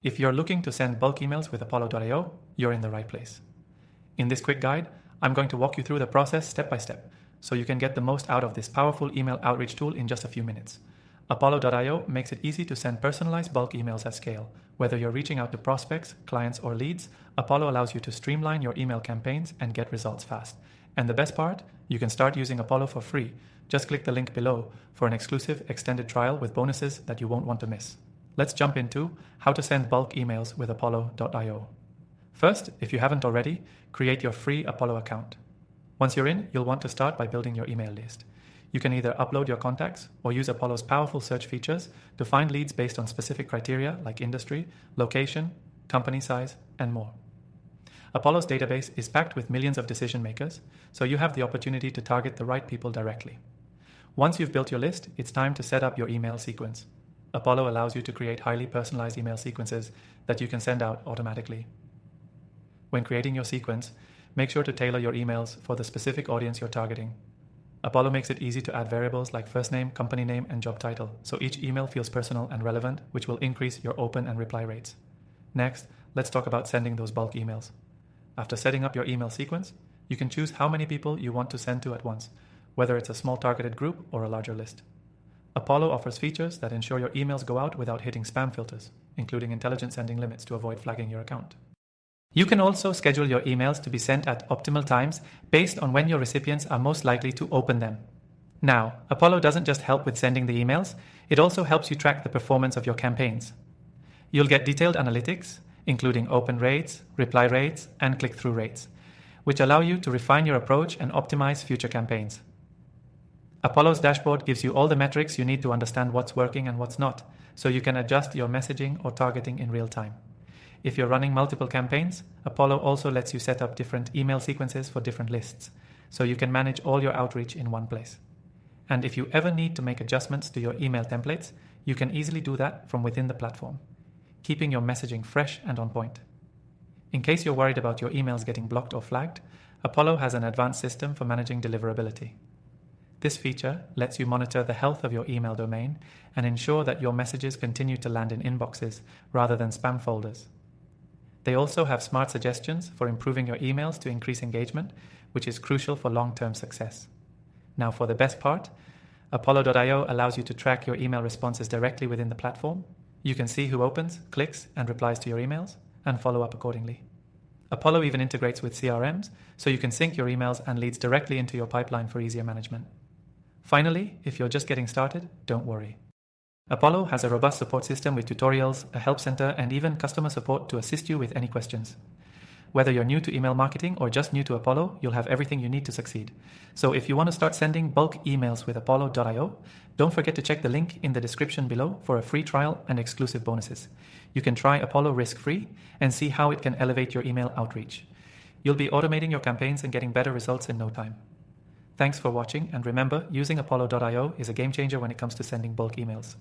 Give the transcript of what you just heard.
If you're looking to send bulk emails with Apollo.io, you're in the right place. In this quick guide, I'm going to walk you through the process step by step, so you can get the most out of this powerful email outreach tool in just a few minutes. Apollo.io makes it easy to send personalized bulk emails at scale. Whether you're reaching out to prospects, clients, or leads, Apollo allows you to streamline your email campaigns and get results fast. And the best part, you can start using Apollo for free. Just click the link below for an exclusive extended trial with bonuses that you won't want to miss. Let's jump into how to send bulk emails with Apollo.io. First, if you haven't already, create your free Apollo account. Once you're in, you'll want to start by building your email list. You can either upload your contacts or use Apollo's powerful search features to find leads based on specific criteria like industry, location, company size, and more. Apollo's database is packed with millions of decision makers, so you have the opportunity to target the right people directly. Once you've built your list, it's time to set up your email sequence. Apollo allows you to create highly personalized email sequences that you can send out automatically. When creating your sequence, make sure to tailor your emails for the specific audience you're targeting. Apollo makes it easy to add variables like first name, company name, and job title, so each email feels personal and relevant, which will increase your open and reply rates. Next, let's talk about sending those bulk emails. After setting up your email sequence, you can choose how many people you want to send to at once, whether it's a small targeted group or a larger list. Apollo offers features that ensure your emails go out without hitting spam filters, including intelligent sending limits to avoid flagging your account. You can also schedule your emails to be sent at optimal times based on when your recipients are most likely to open them. Now, Apollo doesn't just help with sending the emails, it also helps you track the performance of your campaigns. You'll get detailed analytics, including open rates, reply rates, and click-through rates, which allow you to refine your approach and optimize future campaigns. Apollo's dashboard gives you all the metrics you need to understand what's working and what's not, so you can adjust your messaging or targeting in real time. If you're running multiple campaigns, Apollo also lets you set up different email sequences for different lists, so you can manage all your outreach in one place. And if you ever need to make adjustments to your email templates, you can easily do that from within the platform, keeping your messaging fresh and on point. In case you're worried about your emails getting blocked or flagged, Apollo has an advanced system for managing deliverability. This feature lets you monitor the health of your email domain and ensure that your messages continue to land in inboxes rather than spam folders. They also have smart suggestions for improving your emails to increase engagement, which is crucial for long-term success. Now for the best part, Apollo.io allows you to track your email responses directly within the platform. You can see who opens, clicks, and replies to your emails, and follow up accordingly. Apollo even integrates with CRMs, so you can sync your emails and leads directly into your pipeline for easier management. Finally, if you're just getting started, don't worry. Apollo has a robust support system with tutorials, a help center, and even customer support to assist you with any questions. Whether you're new to email marketing or just new to Apollo, you'll have everything you need to succeed. So if you want to start sending bulk emails with Apollo.io, don't forget to check the link in the description below for a free trial and exclusive bonuses. You can try Apollo risk-free and see how it can elevate your email outreach. You'll be automating your campaigns and getting better results in no time. Thanks for watching, and remember, using Apollo.io is a game changer when it comes to sending bulk emails.